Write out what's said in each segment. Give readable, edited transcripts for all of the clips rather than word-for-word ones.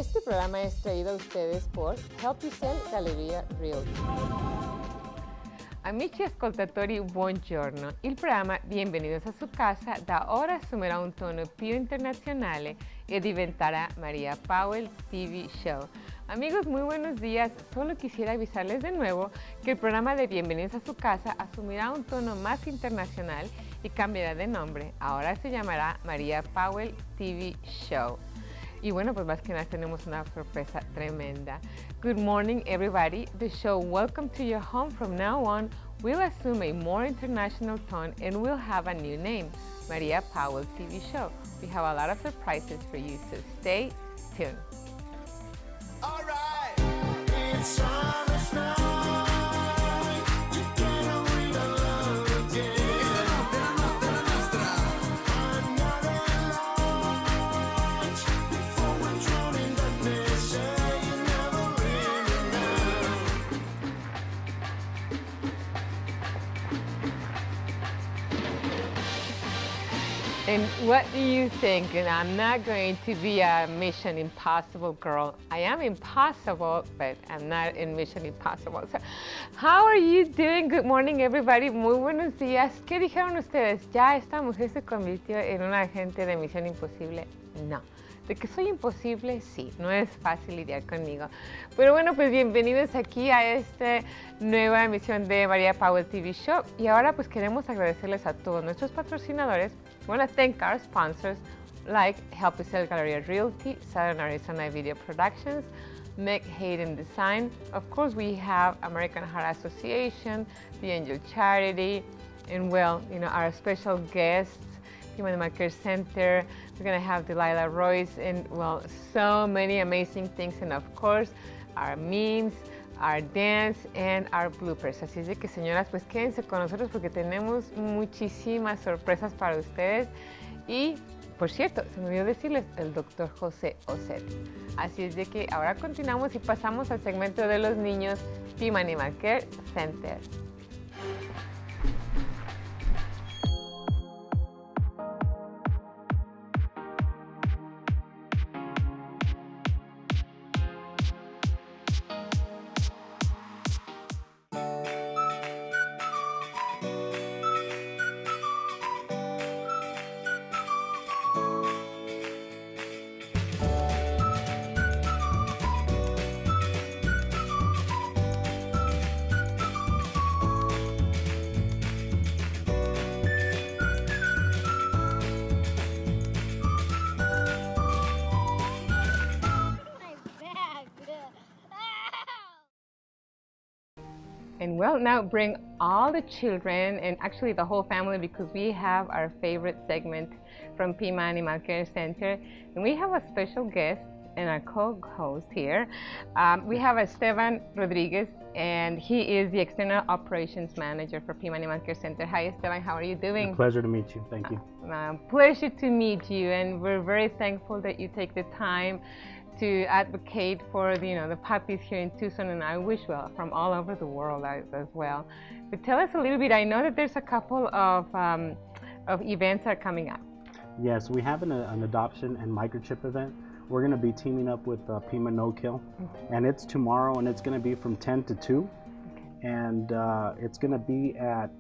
Este programa es traído a ustedes por Help You Sell Galleria Realty. Amici ascoltatori, buongiorno. Il programma Bienvenidos a su casa da ora assumerà un tono più internazionale e diventerá María Powell TV Show. Amigos, muy buenos días. Solo quisiera avisarles de nuevo que el programa de Bienvenidos a su casa asumirá un tono más internacional y cambiará de nombre. Ahora se llamará María Powell TV Show. Y bueno, pues más que nada tenemos una sorpresa tremenda. Good morning, everybody. The show Welcome to Your Home from now on will assume a more international tone and will have a new name, Maria Powell TV Show. We have a lot of surprises for you, so stay tuned. All right, it's summer's night. Together we love again. It's the notte, la notte, la nostra. Another launch before we're drowned in darkness. Say you never really know. And what do you think? And I'm not going to be a Mission Impossible girl. I am impossible, but I'm not in Mission Impossible. So, how are you doing? Good morning, everybody. Muy buenos días. ¿Qué dijeron ustedes? ¿Ya esta mujer se convirtió en una agente de Misión Imposible? No. De que soy imposible, sí, no es fácil lidiar conmigo. Pero bueno, pues bienvenidos aquí a esta nueva emisión de María Powell TV Show. Y ahora pues queremos agradecerles a todos nuestros patrocinadores. We want to thank our sponsors like Help You Sell Galleria Realty, Southern Arizona Video Productions, Meg Hayden Design. Of course, we have American Heart Association, the Angel Charity, and well, you know, our special guests, Human Marker Center. We're going to have Delilah Royce and, well, so many amazing things. And of course, our memes, our dance, and our bloopers. Así es de que, señoras, pues quédense con nosotros porque tenemos muchísimas sorpresas para ustedes. Y, por cierto, se me olvidó decirles, el doctor José Oset. Así es de que ahora continuamos y pasamos al segmento de los niños, Team Animal Care Center. And well, now bring all the children and actually the whole family because we have our favorite segment from Pima Animal Care Center. And we have a special guest and our co-host here. We have Esteban Rodriguez, and he is the External Operations Manager for Pima Animal Care Center. Hi, Esteban, how are you doing? A pleasure to meet you. Thank you. Pleasure to meet you, and we're very thankful that you take the time to advocate for the puppies here in Tucson, and I wish well from all over the world as well. But tell us a little bit. I know that there's a couple of events that are coming up. Yes, we have an adoption and microchip event. We're going to be teaming up with Pima No Kill, and it's tomorrow, and it's going to be from 10 to 2, and it's going to be at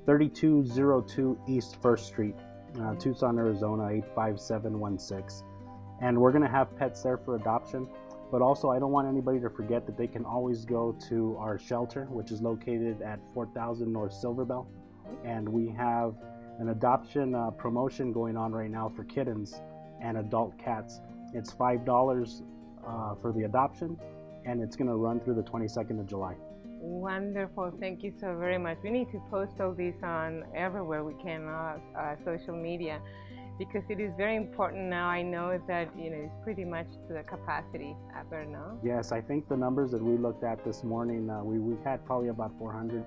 3202 East 1st Street, Tucson, Arizona 85716. And we're going to have pets there for adoption, but also I don't want anybody to forget that they can always go to our shelter, which is located at 4000 North Silverbell, and we have an adoption promotion going on right now for kittens and adult cats. It's $5 for the adoption, and it's going to run through the 22nd of July. Wonderful. Thank you so very much. We need to post all these on everywhere we can on social media, because it is very important now. I know that it's pretty much to the capacity ever now. Yes, I think the numbers that we looked at this morning, we had probably about 400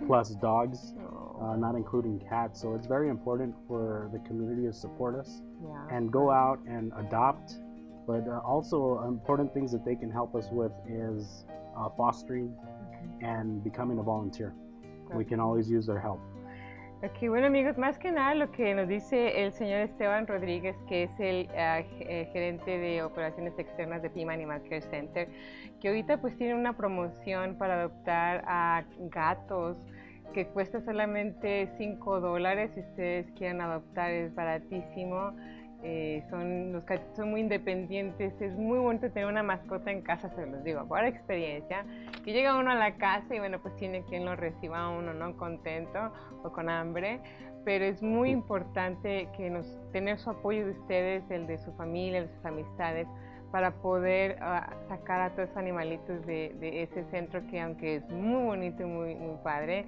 plus dogs, not including cats. So it's very important for the community to support us and go out and adopt. But also important things that they can help us with is fostering and becoming a volunteer. We can always use their help. Ok, bueno amigos, más que nada lo que nos dice el señor Esteban Rodríguez, que es el gerente de operaciones externas de Pima Animal Care Center, que ahorita pues tiene una promoción para adoptar a gatos que cuesta solamente $5. Si ustedes quieren adoptar, es baratísimo. Los gatitos son muy independientes, es muy bonito tener una mascota en casa, se los digo, por experiencia, que llega uno a la casa y bueno, pues tiene quien lo reciba a uno, ¿no? Contento o con hambre, pero es muy importante tener su apoyo de ustedes, el de su familia, de sus amistades, para poder sacar a todos esos animalitos de ese centro que aunque es muy bonito y muy, muy padre,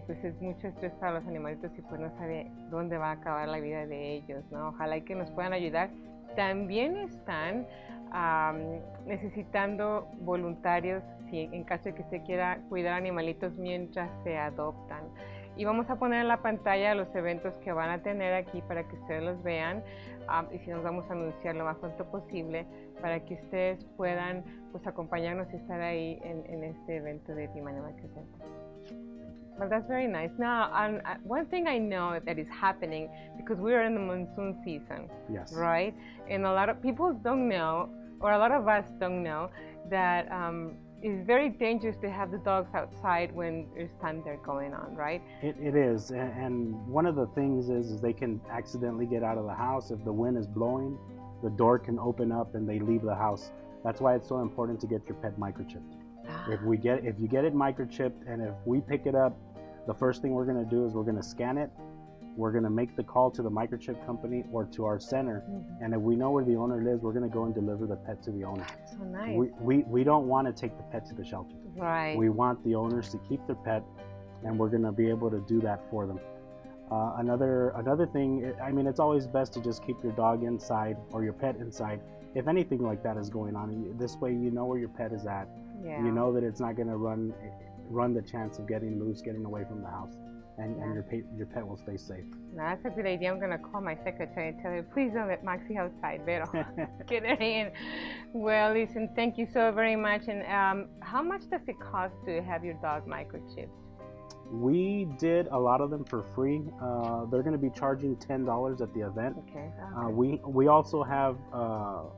pues es mucho estrés para los animalitos y pues no sabe dónde va a acabar la vida de ellos, ¿no? Ojalá y que nos puedan ayudar. También están necesitando voluntarios en caso de que se quiera cuidar animalitos mientras se adoptan. Y vamos a poner en la pantalla los eventos que van a tener aquí para que ustedes los vean y si nos vamos a anunciar lo más pronto posible para que ustedes puedan pues acompañarnos y estar ahí en este evento de Pima Animal Care Center. Well, that's very nice. Now, one thing I know that is happening, because we are in the monsoon season, Yes. right? And a lot of people don't know, or a lot of us don't know, that it's very dangerous to have the dogs outside when there's thunder going on, right? It is, and one of the things is they can accidentally get out of the house if the wind is blowing. The door can open up and they leave the house. That's why it's so important to get your pet microchipped. If you get it microchipped, and if we pick it up, the first thing we're going to do is we're going to scan it. We're going to make the call to the microchip company or to our center, and if we know where the owner lives, we're going to go and deliver the pet to the owner. So nice. We don't want to take the pet to the shelter. Right. We want the owners to keep their pet, and we're going to be able to do that for them. Another thing, I mean, it's always best to just keep your dog inside or your pet inside if anything like that is going on. This way you know where your pet is at. Yeah. You know that it's not going to run the chance of getting loose, getting away from the house, and your pet will stay safe. No, that's a good idea. I'm going to call my secretary and tell her, please don't let Maxie outside, pero get her in. Well, listen, thank you so very much. And how much does it cost to have your dog microchipped? We did a lot of them for free. They're going to be charging $10 at the event. Okay. We also have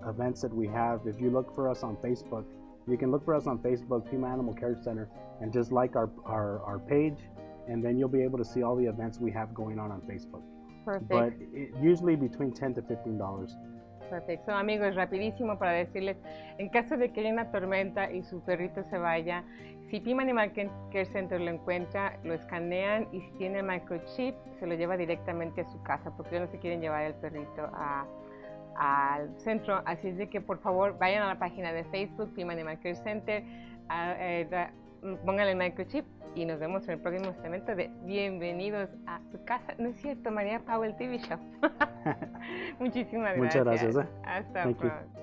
events that we have. If you look for us on Facebook, you can look for us on Facebook, Pima Animal Care Center, and just like our page, and then you'll be able to see all the events we have going on Facebook. Perfect. But usually between $10 to $15. Perfecto. So, amigos, rapidísimo para decirles, en caso de que haya una tormenta y su perrito se vaya, si Pima Animal Care Center lo encuentra, lo escanean y si tiene microchip, se lo lleva directamente a su casa, porque ellos no se quieren llevar el perrito al centro. Así es de que, por favor, vayan a la página de Facebook, Pima Animal Care Center, pónganle el microchip y nos vemos en el próximo segmento de Bienvenidos a su casa. No es cierto, María Powell TV Show. Muchísimas gracias. Muchas gracias. Hasta Thank you. pronto.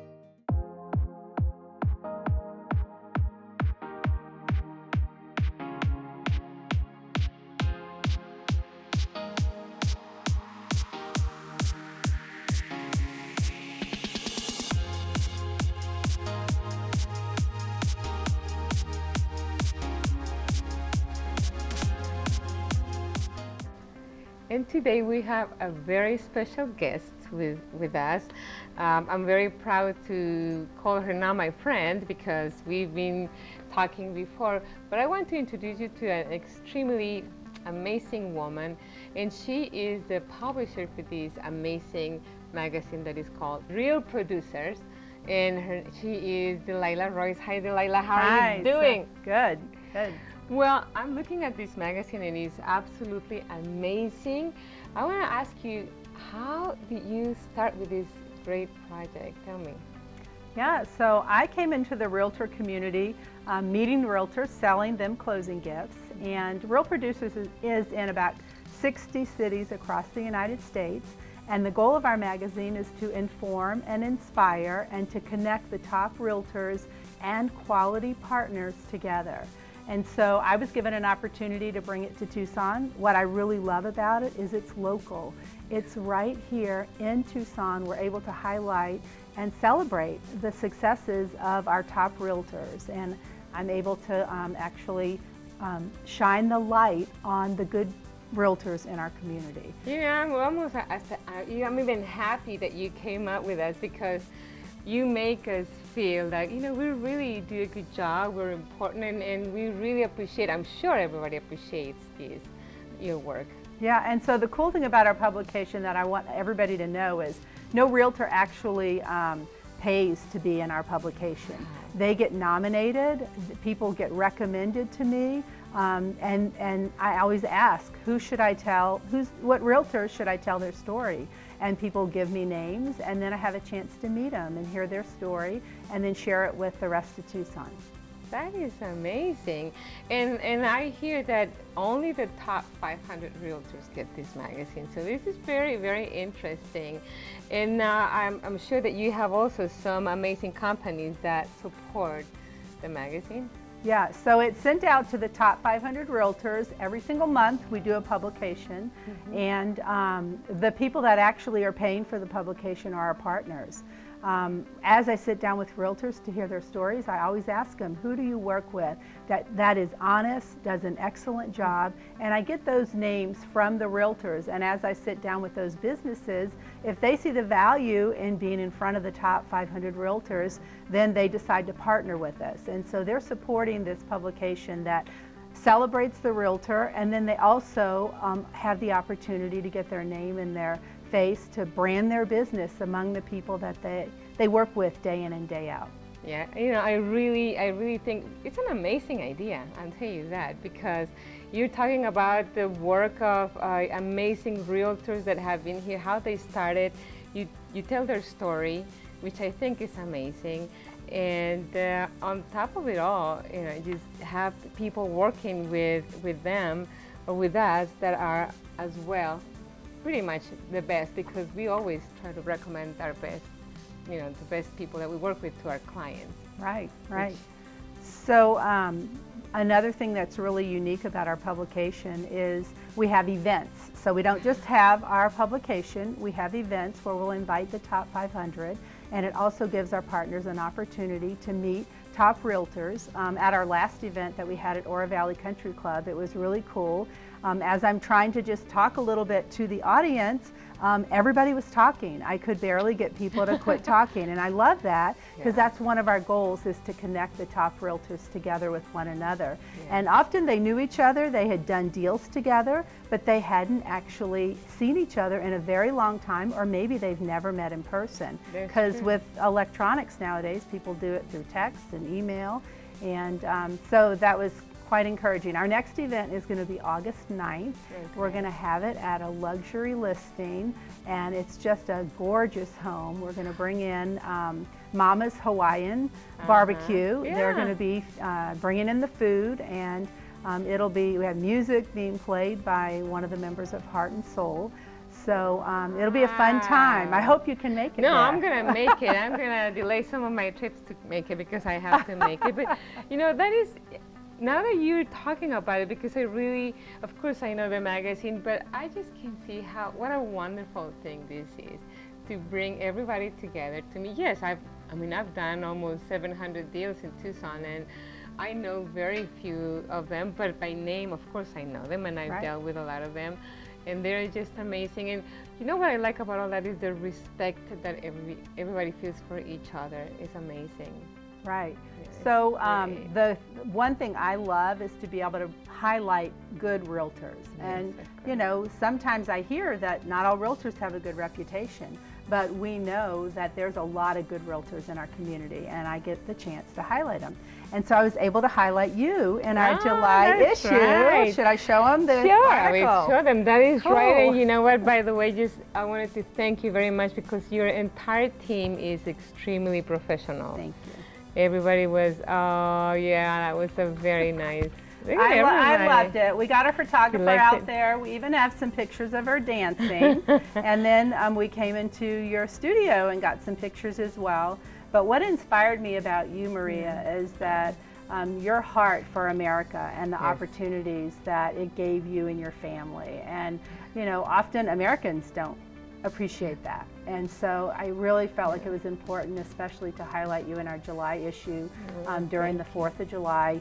And today we have a very special guest with us. I'm very proud to call her now my friend because we've been talking before, but I want to introduce you to an extremely amazing woman, and she is the publisher for this amazing magazine that is called Real Producers, and she is Delilah Royce. Hi Delilah, how are you doing? Good. Well, I'm looking at this magazine and it's absolutely amazing. I want to ask you, how did you start with this great project? Tell me. Yeah, so I came into the realtor community, meeting realtors, selling them closing gifts, and Real Producers is in about 60 cities across the United States, and the goal of our magazine is to inform and inspire and to connect the top realtors and quality partners together. And so I was given an opportunity to bring it to Tucson. What I really love about it is it's local. It's right here in Tucson. We're able to highlight and celebrate the successes of our top realtors. And I'm able to actually shine the light on the good realtors in our community. I'm almost, I'm even happy that you came up with us, because you make us feel like, we really do a good job, we're important, and we really appreciate, I'm sure everybody appreciates your work. Yeah, and so the cool thing about our publication that I want everybody to know is no realtor actually pays to be in our publication. They get nominated, people get recommended to me, and I always ask, what realtors should I tell their story? And people give me names, and then I have a chance to meet them and hear their story, and then share it with the rest of Tucson. That is amazing. And I hear that only the top 500 realtors get this magazine. So this is very, very interesting. And I'm sure that you have also some amazing companies that support the magazine. Yeah, so it's sent out to the top 500 realtors. Every single month we do a publication, and the people that actually are paying for the publication are our partners. As I sit down with realtors to hear their stories, I always ask them, who do you work with that is honest, does an excellent job? And I get those names from the realtors, and as I sit down with those businesses, if they see the value in being in front of the top 500 realtors, then they decide to partner with us. And so they're supporting this publication that celebrates the realtor, and then they also have the opportunity to get their name and their face to brand their business among the people that they work with day in and day out. Yeah, I really think it's an amazing idea, I'll tell you that, because you're talking about the work of amazing realtors that have been here, how they started. You tell their story, which I think is amazing. And on top of it all, just have people working with them or with us that are as well pretty much the best, because we always try to recommend our best, the best people that we work with to our clients. Right, right. So another thing that's really unique about our publication is we have events. So we don't just have our publication, we have events where we'll invite the top 500, and it also gives our partners an opportunity to meet top realtors. At our last event that we had at Oro Valley Country Club, it was really cool. As I'm trying to just talk a little bit to the audience, everybody was talking. I could barely get people to quit talking, and I love that, because that's one of our goals, is to connect the top realtors together with one another. And often they knew each other, they had done deals together, but they hadn't actually seen each other in a very long time, or maybe they've never met in person. Because with electronics nowadays, people do it through text and email, and so that was quite encouraging. Our next event is going to be August 9th. We're going to have it at a luxury listing, and it's just a gorgeous home. We're going to bring in Mama's Hawaiian Barbecue. They're going to be bringing in the food, and we have music being played by one of the members of Heart and Soul. So it'll be a fun time. I hope you can make it. No, there. I'm going to make it. I'm going to delay some of my trips to make it, because I have to make it. But, that is, now that you're talking about it, because I really, of course I know the magazine, but I just can see what a wonderful thing this is, to bring everybody together. To me, yes, I've done almost 700 deals in Tucson, and I know very few of them, but by name, of course I know them, and I've dealt with a lot of them, and they're just amazing. And what I like about all that is the respect that everybody feels for each other is amazing. Right. So the one thing I love is to be able to highlight good realtors. And, sometimes I hear that not all realtors have a good reputation, but we know that there's a lot of good realtors in our community, and I get the chance to highlight them. And so I was able to highlight you in our July issue. Right. Should I show them the article? Sure, show them. That is Cool. right. And you know what, by the way, I wanted to thank you very much, because your entire team is extremely professional. Thank you. Everybody was, that was a very nice. I loved it. We got our photographer liked out it? there. We even have some pictures of her dancing. And then we came into your studio and got some pictures as well. But what inspired me about you, Maria, is that your heart for America and the opportunities that it gave you and your family. And, often Americans don't appreciate that. And so I really felt like it was important, especially to highlight you in our July issue during the 4th of July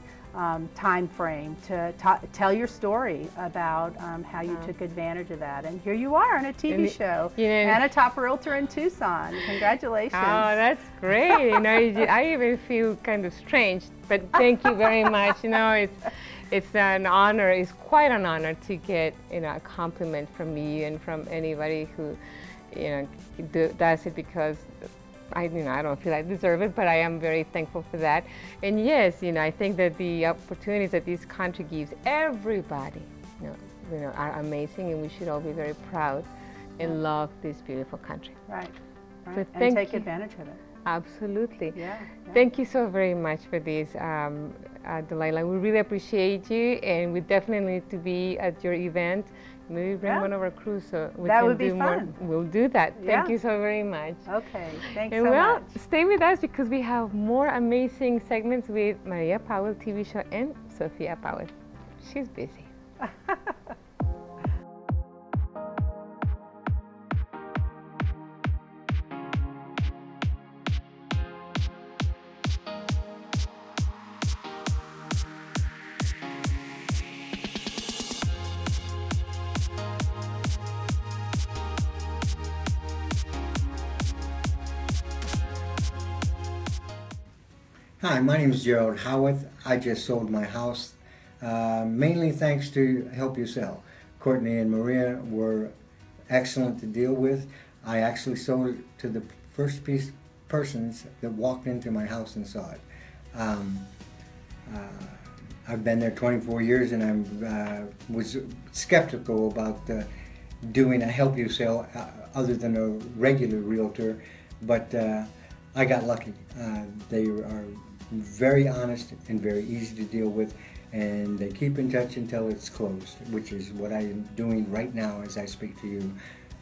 time frame to tell your story about how you took advantage of that. And here you are on a TV show and a top realtor in Tucson. Congratulations. Oh, that's great. I even feel kind of strange, but thank you very much. It's an honor. It's quite an honor to get a compliment from you and from anybody who does it, because I don't feel I deserve it, but I am very thankful for that. And yes, I think that the opportunities that this country gives everybody, are amazing, and we should all be very proud and love this beautiful country. Right. So and take advantage of it. Absolutely. Yeah. Thank you so very much for this, Delilah. We really appreciate you, and we definitely need to be at your event. Maybe bring one of our crews so we that can would be do more. fun. We'll do that. Yeah. Thank you so very much. Okay, thanks And so well, much. stay with us, because we have more amazing segments with Maria Powell TV show and Sophia Powell. She's busy. Hi, my name is Gerald Howarth. I just sold my house, mainly thanks to Help You Sell. Courtney and Maria were excellent to deal with. I actually sold it to the first persons that walked into my house and saw it. I've been there 24 years, and I was skeptical about doing a Help You Sell other than a regular realtor, but I got lucky. They are very honest and very easy to deal with, and they keep in touch until it's closed, which is what I am doing right now as I speak to you.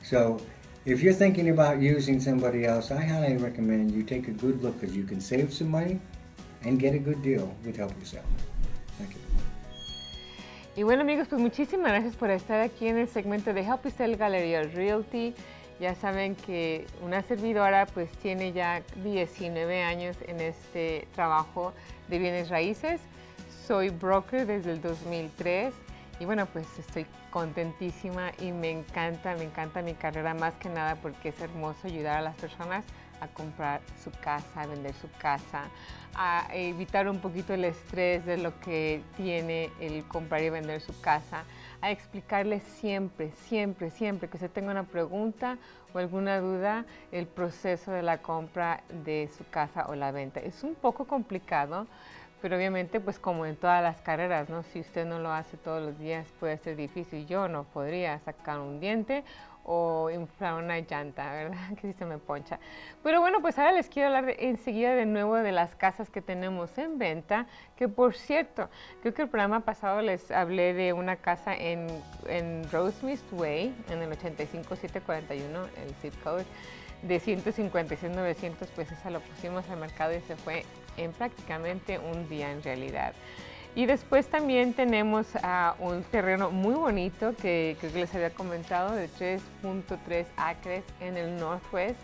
So if you're thinking about using somebody else, I highly recommend you take a good look, because you can save some money and get a good deal with Help You Sell. Thank you. Y bueno, amigos, pues muchísimas gracias por estar aquí en el segmento de Help You Sell Gallery of Realty. Ya saben que una servidora pues tiene ya 19 años en este trabajo de bienes raíces. Soy broker desde el 2003 y bueno, pues estoy contentísima y me encanta mi carrera, más que nada porque es hermoso ayudar a las personas a comprar su casa, a vender su casa, a evitar un poquito el estrés de lo que tiene el comprar y vender su casa, a explicarles siempre que usted tenga una pregunta o alguna duda, el proceso de la compra de su casa o la venta. Es un poco complicado, pero obviamente pues como en todas las carreras, ¿no? Si usted no lo hace todos los días puede ser difícil. Yo no podría sacar un diente o inflar una llanta, ¿verdad? Que sí se me poncha. Pero bueno, pues ahora les quiero hablar enseguida de nuevo de las casas que tenemos en venta, que por cierto, creo que el programa pasado les hablé de una casa en Rosemist Way, en el 85741, el zip code, de 156,900, pues esa lo pusimos al mercado y se fue en prácticamente un día en realidad. Y después también tenemos un terreno muy bonito que creo que les había comentado, de 3.3 acres en el Northwest,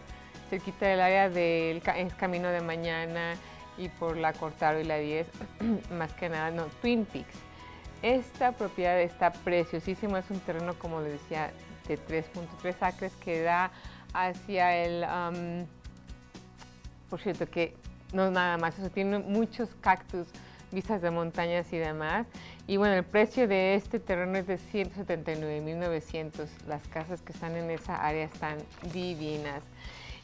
cerquita del área del Camino de Mañana y por la Cortaro y la 10, más que nada, no, Twin Peaks. Esta propiedad está preciosísima, es un terreno, como les decía, de 3.3 acres que da hacia el, por cierto que no nada más, eso tiene muchos cactus, vistas de montañas y demás. Y bueno, el precio de este terreno es de 179,900. Las casas que están en esa área están divinas.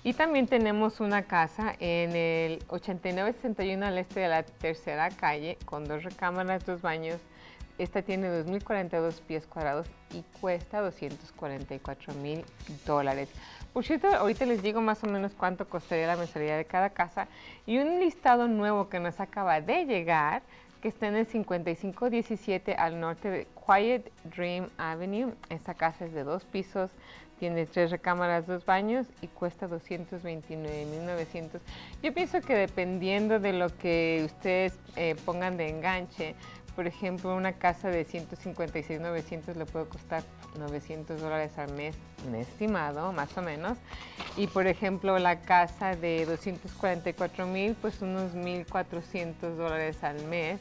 Y también tenemos una casa en el 8961 al este de la Tercera Calle, con 2 recámaras, 2 baños. Esta tiene 2,042 pies cuadrados y cuesta $244,000. Por cierto, ahorita les digo más o menos cuánto costaría la mensualidad de cada casa. Y un listado nuevo que nos acaba de llegar, que está en el 5517 al norte de Quiet Dream Avenue. Esta casa es de 2 pisos, tiene 3 recámaras, 2 baños y cuesta $229,900. Yo pienso que dependiendo de lo que ustedes pongan de enganche, por ejemplo, una casa de 156,900 le puede costar $900 al mes, un estimado, más o menos. Y por ejemplo, la casa de 244,000, pues unos $1,400 al mes.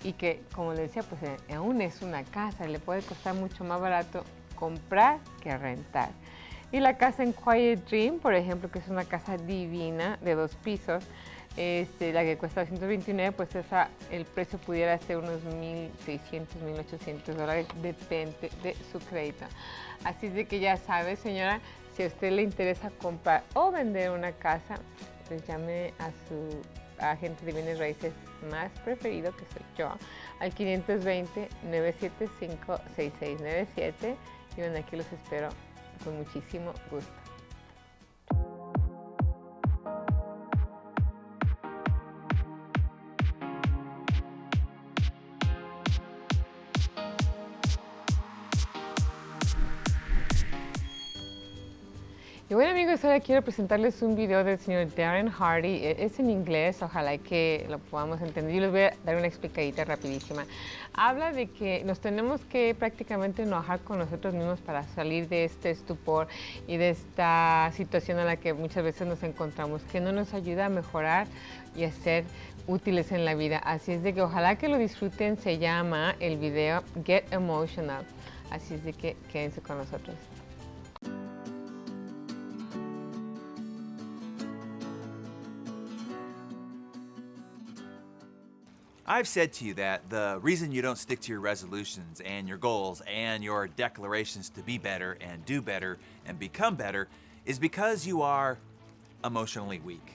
Y que, como le decía, pues aún es una casa, le puede costar mucho más barato comprar que rentar. Y la casa en Quiet Dream, por ejemplo, que es una casa divina de 2 pisos, la que cuesta $229, pues el precio pudiera ser unos $1,600, $1,800, depende de su crédito. Así de que ya sabe, señora, si a usted le interesa comprar o vender una casa, pues llame a su agente de bienes raíces más preferido, que soy yo, al 520-975-6697. Y bueno, aquí los espero con muchísimo gusto. Y bueno, amigos, ahora quiero presentarles un video del señor Darren Hardy. Es en inglés, ojalá que lo podamos entender. Yo les voy a dar una explicadita rapidísima. Habla de que nos tenemos que prácticamente enojar con nosotros mismos para salir de este estupor y de esta situación en la que muchas veces nos encontramos, que no nos ayuda a mejorar y a ser útiles en la vida. Así es de que ojalá que lo disfruten. Se llama el video Get Emotional. Así es de que quédense con nosotros. I've said to you that the reason you don't stick to your resolutions and your goals and your declarations to be better and do better and become better is because you are emotionally weak.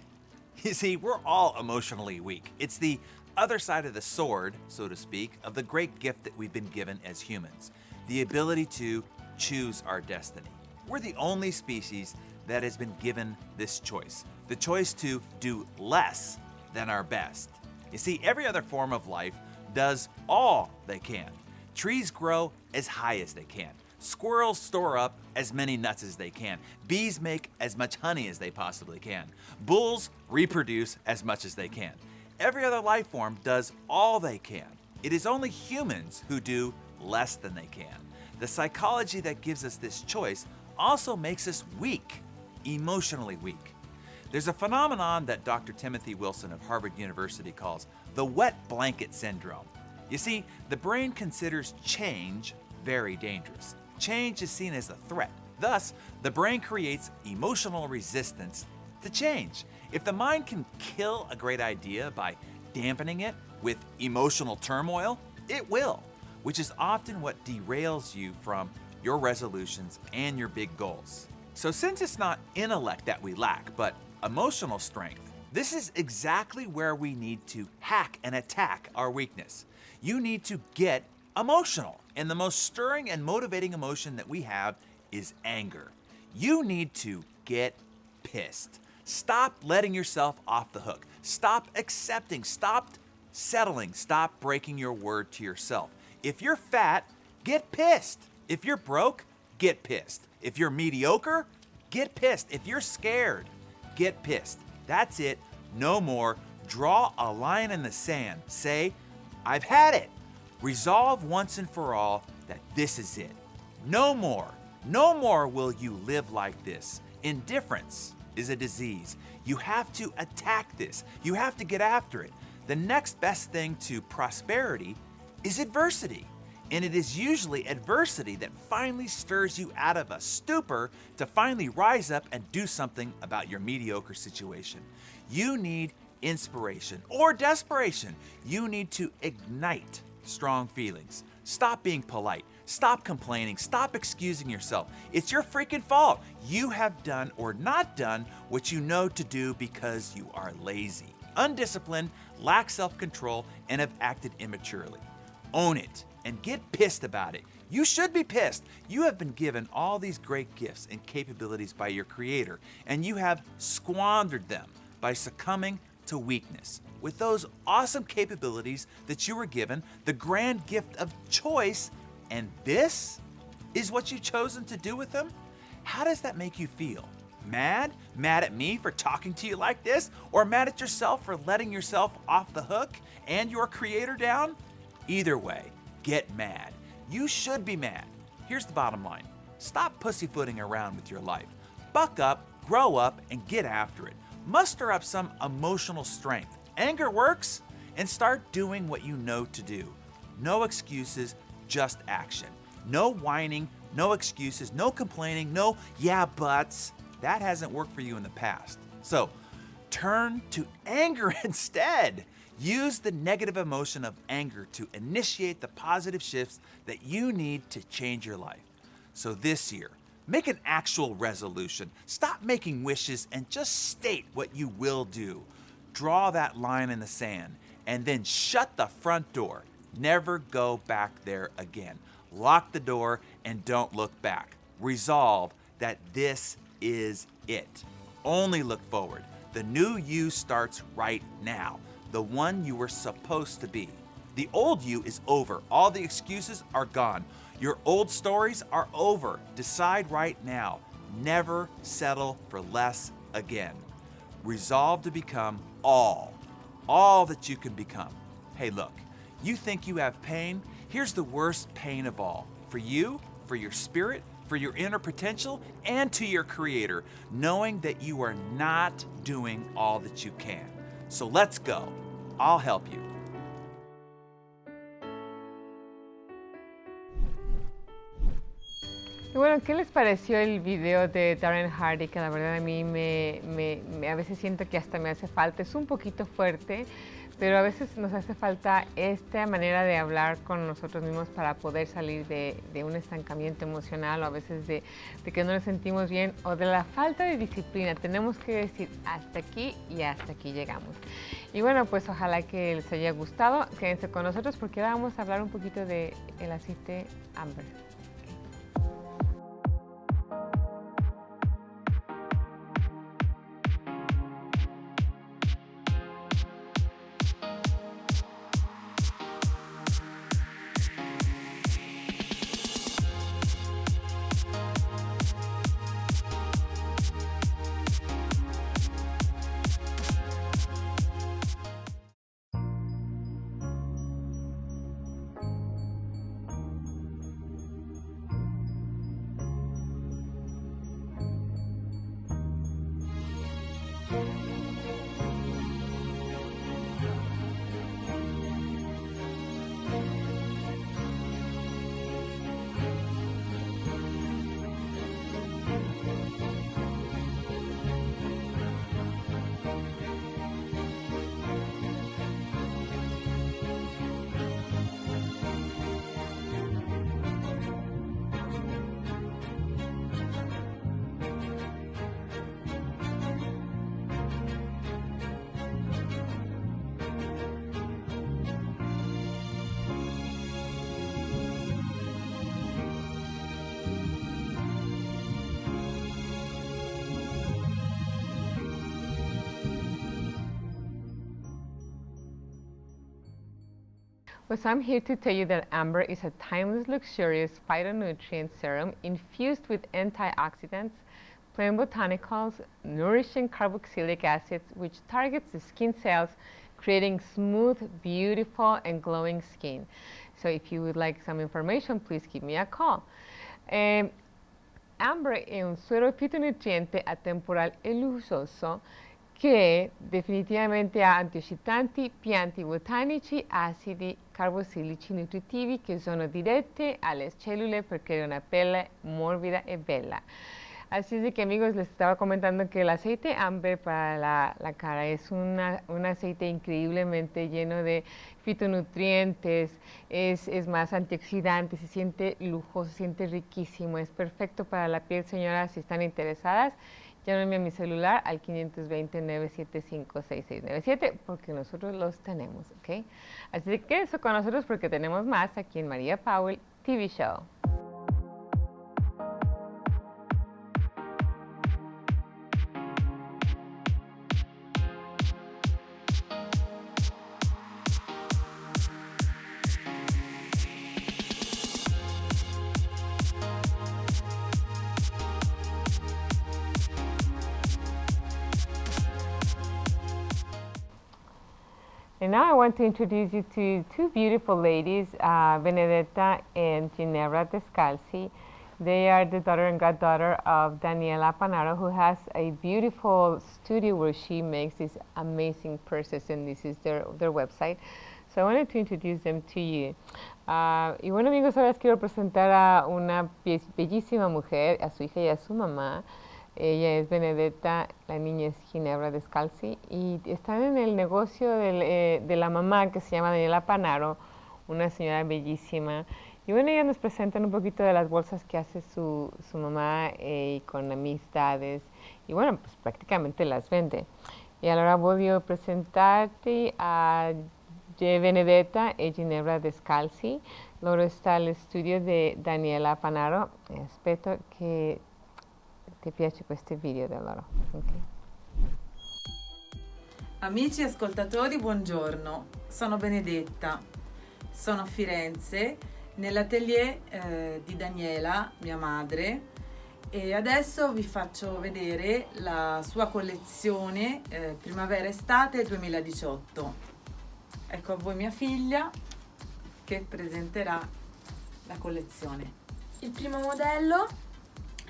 You see, we're all emotionally weak. It's the other side of the sword, so to speak, of the great gift that we've been given as humans, the ability to choose our destiny. We're the only species that has been given this choice, the choice to do less than our best. You see, every other form of life does all they can. Trees grow as high as they can. Squirrels store up as many nuts as they can. Bees make as much honey as they possibly can. Bulls reproduce as much as they can. Every other life form does all they can. It is only humans who do less than they can. The psychology that gives us this choice also makes us weak, emotionally weak. There's a phenomenon that Dr. Timothy Wilson of Harvard University calls the wet blanket syndrome. You see, the brain considers change very dangerous. Change is seen as a threat. Thus, the brain creates emotional resistance to change. If the mind can kill a great idea by dampening it with emotional turmoil, it will, which is often what derails you from your resolutions and your big goals. So since it's not intellect that we lack, but emotional strength, this is exactly where we need to hack and attack our weakness. You need to get emotional. And the most stirring and motivating emotion that we have is anger. You need to get pissed. Stop letting yourself off the hook. Stop accepting. Stop settling. Stop breaking your word to yourself. If you're fat, get pissed. If you're broke, get pissed. If you're mediocre, get pissed. If you're scared, get pissed. That's it. No more. Draw a line in the sand. Say, I've had it. Resolve once and for all that this is it. No more. No more will you live like this. Indifference is a disease. You have to attack this. You have to get after it. The next best thing to prosperity is adversity. And it is usually adversity that finally stirs you out of a stupor to finally rise up and do something about your mediocre situation. You need inspiration or desperation. You need to ignite strong feelings. Stop being polite. Stop complaining. Stop excusing yourself. It's your freaking fault. You have done or not done what you know to do because you are lazy, undisciplined, lack self-control, and have acted immaturely. Own it and get pissed about it. You should be pissed. You have been given all these great gifts and capabilities by your Creator, and you have squandered them by succumbing to weakness. With those awesome capabilities that you were given, the grand gift of choice, and this is what you've chosen to do with them? How does that make you feel? Mad? Mad at me for talking to you like this? Or mad at yourself for letting yourself off the hook and your Creator down? Either way, get mad. You should be mad. Here's the bottom line. Stop pussyfooting around with your life. Buck up, grow up, and get after it. Muster up some emotional strength. Anger works, and start doing what you know to do. No excuses, just action. No whining, no excuses, no complaining, no yeah buts. That hasn't worked for you in the past. So turn to anger instead. Use the negative emotion of anger to initiate the positive shifts that you need to change your life. So this year, make an actual resolution. Stop making wishes and just state what you will do. Draw that line in the sand and then shut the front door. Never go back there again. Lock the door and don't look back. Resolve that this is it. Only look forward. The new you starts right now. The one you were supposed to be. The old you is over. All the excuses are gone. Your old stories are over. Decide right now. Never settle for less again. Resolve to become all that you can become. Hey, look, you think you have pain? Here's the worst pain of all. For you, for your spirit, for your inner potential, and to your Creator, knowing that you are not doing all that you can. So let's go. I'll help you. Y bueno, ¿qué les pareció el video de Darren Hardy? Que la verdad a mí a veces siento que hasta me hace falta. Es un poquito fuerte, pero a veces nos hace falta esta manera de hablar con nosotros mismos para poder salir de un estancamiento emocional, o a veces de que no nos sentimos bien, o de la falta de disciplina. Tenemos que decir hasta aquí y hasta aquí llegamos. Y bueno, pues ojalá que les haya gustado. Quédense con nosotros porque ahora vamos a hablar un poquito del aceite Amber. Well, so I'm here to tell you that Amber is a timeless, luxurious phytonutrient serum infused with antioxidants, plant botanicals, nourishing carboxylic acids, which targets the skin cells, creating smooth, beautiful, and glowing skin. So if you would like some information, please give me a call. Amber è un suero fitonutriente atemporal e lussuoso che definitivamente ha antiossidanti, pianti botanici, acidi carbossilici nutritivi che sono diretti alle cellule per creare una pelle morbida e bella. Así es de que, amigos, les estaba comentando que el aceite Amber para la cara es un aceite increíblemente lleno de fitonutrientes, es más antioxidante, se siente lujoso, se siente riquísimo, es perfecto para la piel. Señoras, si están interesadas, llámenme a mi celular al 520-975-6697 porque nosotros los tenemos, ¿ok? Así que quédense con nosotros porque tenemos más aquí en María Powell TV Show. And now I want to introduce you to two beautiful ladies, Benedetta and Ginevra Descalzi. They are the daughter and goddaughter of Daniela Panaro, who has a beautiful studio where she makes these amazing purses, and this is their website. So I wanted to introduce them to you. Y bueno, amigos, ahora les quiero presentar a una bellísima mujer, a su hija y a su mamá. Ella es Benedetta, la niña es Ginebra Descalzi, y están en el negocio de la mamá, que se llama Daniela Panaro, una señora bellísima. Y bueno, ellas nos presentan un poquito de las bolsas que hace su mamá con amistades, y bueno, pues prácticamente las vende. Y allora voglio presentarti a Benedetta e Ginevra Descalzi. Loro sta allo studio di Daniela Panaro e aspetto che ti piace questo video da loro. Okay. Amici ascoltatori, buongiorno. Sono Benedetta, sono a Firenze nell'atelier di Daniela, mia madre, e adesso vi faccio vedere la sua collezione primavera-estate 2018. Ecco a voi mia figlia che presenterà la collezione. Il primo modello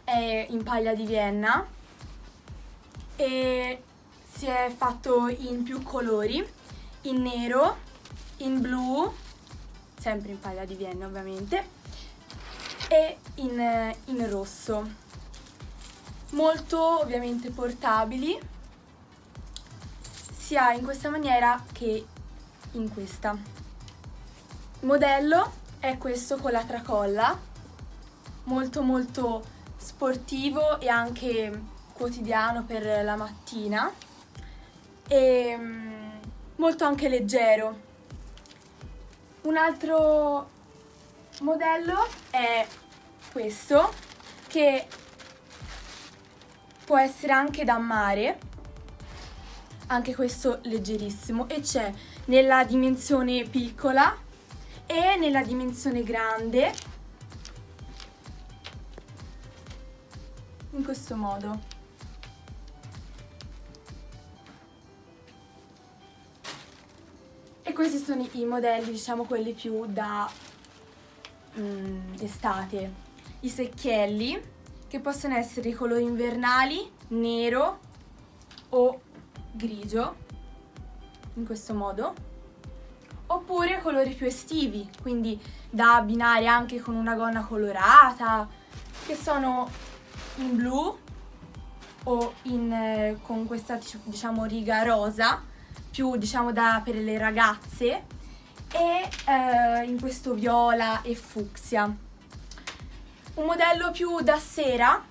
è in paglia di Vienna e si è fatto in più colori, in nero, in blu, sempre in paglia di Vienna ovviamente, e in rosso. Molto ovviamente portabili, sia in questa maniera che in questa. Il modello è questo con la tracolla, molto molto sportivo e anche quotidiano per la mattina e molto anche leggero. Un altro modello è questo, che può essere anche da mare, anche questo leggerissimo, e c'è nella dimensione piccola e nella dimensione grande, in questo modo. E questi sono i modelli, diciamo quelli più da estate. I secchielli, che possono essere i colori invernali, nero o grigio, in questo modo, oppure colori più estivi, quindi da abbinare anche con una gonna colorata, che sono in blu o con questa diciamo riga rosa, più diciamo per le ragazze, e in questo viola e fucsia. Un modello più da sera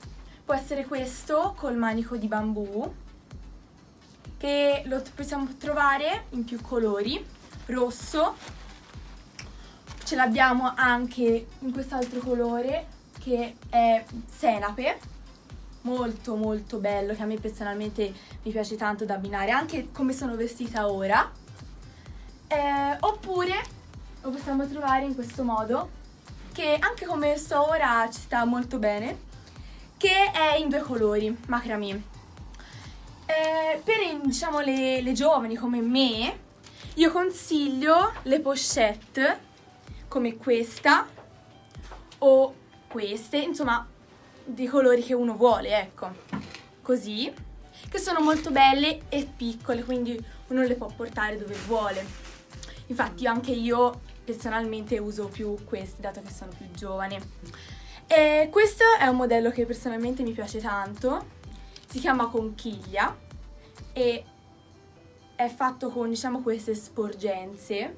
può essere questo col manico di bambù, che lo possiamo trovare in più colori, rosso, ce l'abbiamo anche in quest'altro colore che è senape, molto molto bello, che a me personalmente mi piace tanto da abbinare, anche come sono vestita ora. Oppure lo possiamo trovare in questo modo, che anche come sto ora ci sta molto bene, che è in due colori, macramè. Per diciamo le giovani come me, io consiglio le pochette come questa o queste, insomma dei colori che uno vuole, ecco, così, che sono molto belle e piccole, quindi uno le può portare dove vuole. Infatti anche io personalmente uso più queste, dato che sono più giovane. E questo è un modello che personalmente mi piace tanto, si chiama conchiglia e è fatto con diciamo queste sporgenze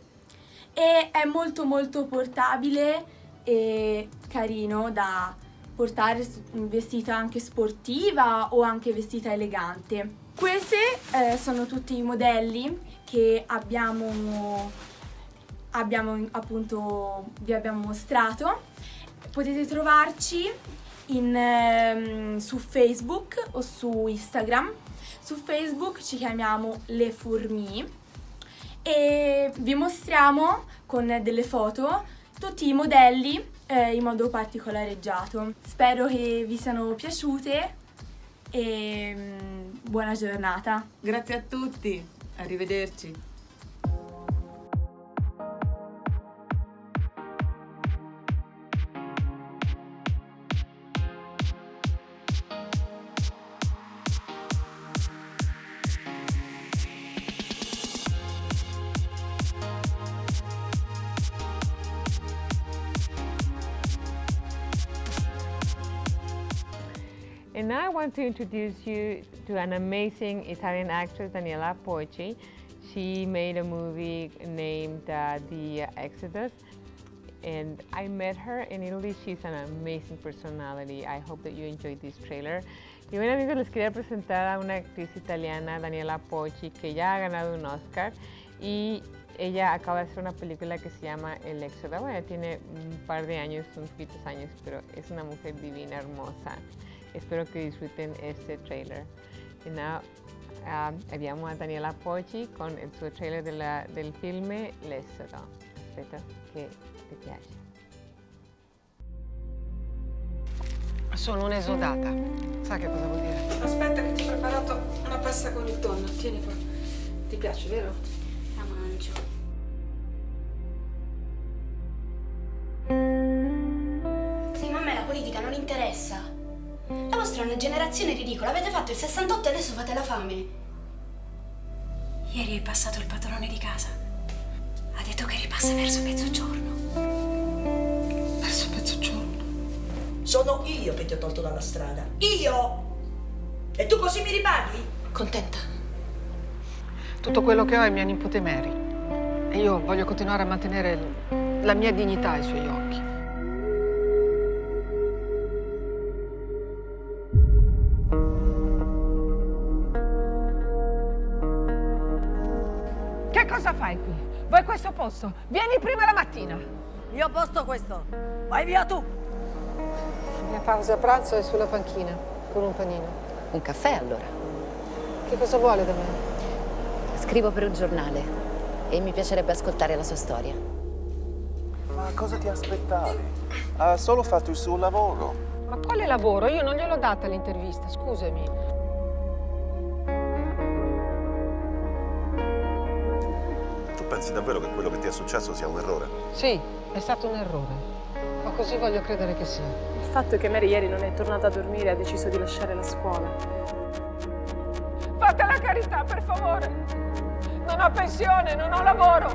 e è molto molto portabile e carino da portare vestita anche sportiva o anche vestita elegante. Questi sono tutti i modelli che appunto vi abbiamo mostrato. Potete trovarci su Facebook o su Instagram. Su Facebook ci chiamiamo Le Fourmi e vi mostriamo con delle foto tutti i modelli in modo particolareggiato. Spero che vi siano piaciute e buona giornata. Grazie a tutti, arrivederci. And now I want to introduce you to an amazing Italian actress, Daniela Pocci. She made a movie named The Exodus, and I met her in Italy. She's an amazing personality. I hope that you enjoyed this trailer. Y bueno, amigos, les quería presentar a una actriz italiana, Daniela Pocci, que ya ha ganado un Oscar, y ella acaba de hacer una película que se llama El Éxodo. Bueno, tiene un par de años, unos poquitos años, pero es una mujer divina, hermosa. Espero que disfruten este trailer. Y now, abbiamo a Daniela Pocci con il suo trailer del film L'Éxodo. Aspetta che ti piace. Sono un'esodata. Sa che cosa vuol dire? Aspetta che ti ho preparato una pasta con il tonno. Tieni qua. Ti piace, vero? La mangio. Sì, ma a me la politica non interessa. La vostra è una generazione ridicola. Avete fatto il 68 e adesso fate la fame. Ieri è passato il padrone di casa. Ha detto che ripassa verso mezzogiorno. Verso mezzogiorno. Sono io che ti ho tolto dalla strada. Io! E tu così mi ripaghi? Contenta? Tutto quello che ho è mia nipote Mary. E io voglio continuare a mantenere la mia dignità ai suoi occhi. Che cosa fai qui? Vuoi questo posto? Vieni prima la mattina. Io ho posto questo. Vai via tu! La mia pausa a pranzo è sulla panchina, con un panino. Un caffè allora. Che cosa vuole da me? Scrivo per un giornale e mi piacerebbe ascoltare la sua storia. Ma cosa ti aspettavi? Ha solo fatto il suo lavoro. Ma quale lavoro? Io non gliel'ho data l'intervista, scusami. Tu pensi davvero che quello che ti è successo sia un errore? Sì, è stato un errore. Ma così voglio credere che sia. Il fatto è che Mary ieri non è tornata a dormire e ha deciso di lasciare la scuola. Fate la carità, per favore. Non ho pensione, non ho lavoro.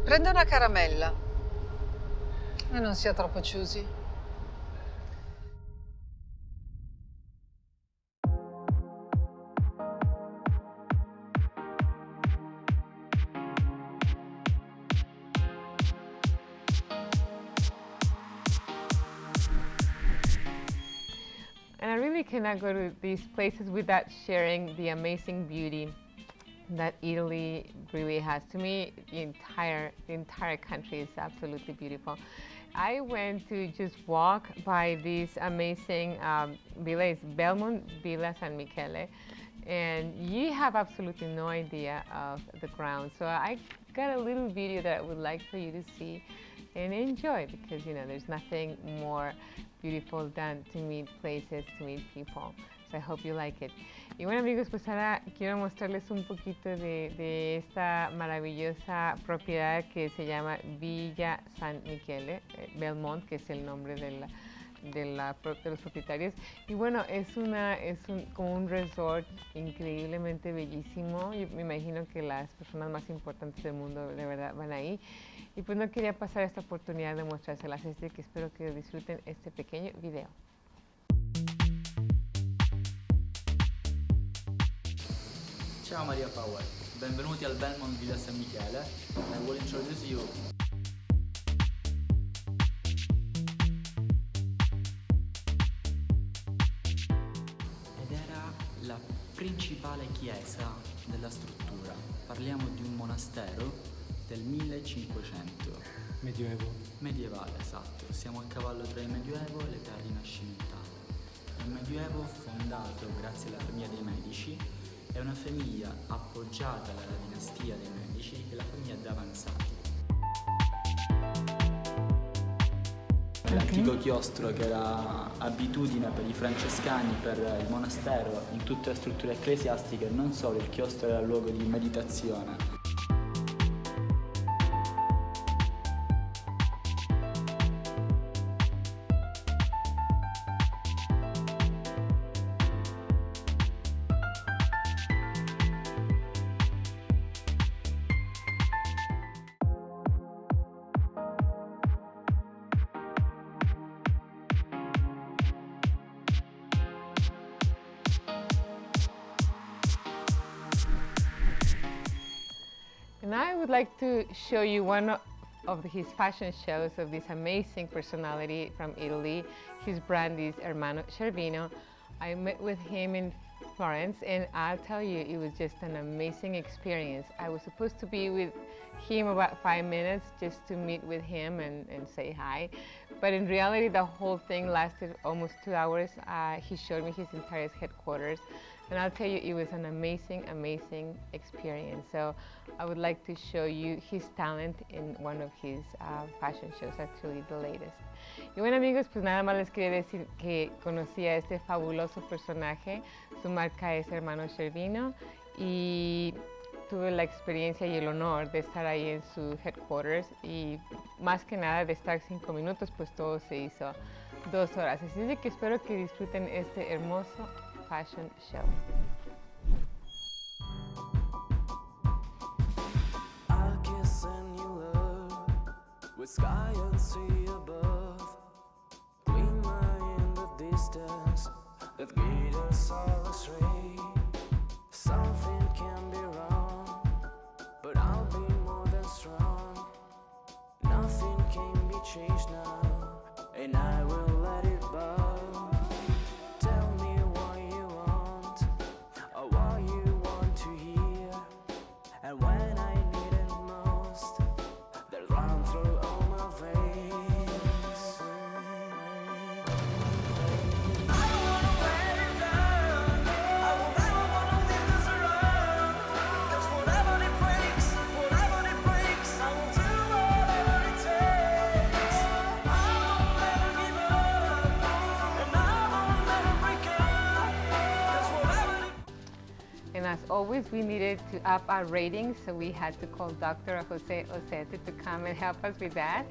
Prenda una caramella. E non sia troppo choosy. And I really cannot go to these places without sharing the amazing beauty that Italy really has. To me, the entire country is absolutely beautiful. I went to just walk by this amazing villa, it's Belmont Villa San Michele, and you have absolutely no idea of the ground. So I got a little video that I would like for you to see and enjoy, because you know there's nothing more beautiful than to meet places, to meet people. So I hope you like it. Y bueno amigos, pues ahora quiero mostrarles un poquito de esta maravillosa propiedad que se llama Villa San Michele, Belmont, que es el nombre de los propietarios. Y bueno, como un resort increíblemente bellísimo. Yo me imagino que las personas más importantes del mundo de verdad van ahí. Y pues no quería pasar esta oportunidad de mostrárselas, así que espero que disfruten este pequeño video. Ciao Maria Powell, benvenuti al Belmont Villa San Michele. I will introduce you. Ed era la principale chiesa della struttura. Parliamo di un monastero del 1500. Medioevo. Medievale, esatto. Siamo a cavallo tra il Medioevo e l'età rinascimentale. Il Medioevo fondato grazie alla famiglia dei Medici. È una famiglia appoggiata dalla dinastia dei Medici e la famiglia d'Avanzati. L'antico chiostro che era abitudine per i francescani, per il monastero, in tutte le strutture ecclesiastiche, non solo il chiostro era luogo di meditazione. And I would like to show you one of his fashion shows of this amazing personality from Italy. His brand is Hermano Cervino. I met with him in Florence, and I'll tell you, it was just an amazing experience. I was supposed to be with him about 5 minutes just to meet with him and say hi. But in reality, the whole thing lasted almost 2 hours. He showed me his entire headquarters. And I'll tell you, it was an amazing, amazing experience. So I would like to show you his talent in one of his fashion shows, actually the latest. Y bueno, amigos, pues nada más les quería decir que conocí a este fabuloso personaje. Su marca es Hermano Cervino y tuve la experiencia y el honor de estar ahí en su headquarters y más que nada de estar 5 minutos, pues todo se hizo 2 horas. Así de que espero que disfruten este hermoso fashion show. I kiss and you love with sky and sea above, glimmer in the distance that guide us all astray. Something can be wrong, but I'll be more than strong. Nothing can be changed now, and I will let it bow. Tell me what you want, or what you want to hear, and when I need it most, they run through all my veins. I don't wanna let it down, I will never wanna leave this around, 'cause whatever it breaks, I will do whatever it takes. I won't ever give up, and I won't ever break up, 'cause whatever it And as always, we needed to up our ratings, so we had to call Dr. Jose Osete to come and help us with that.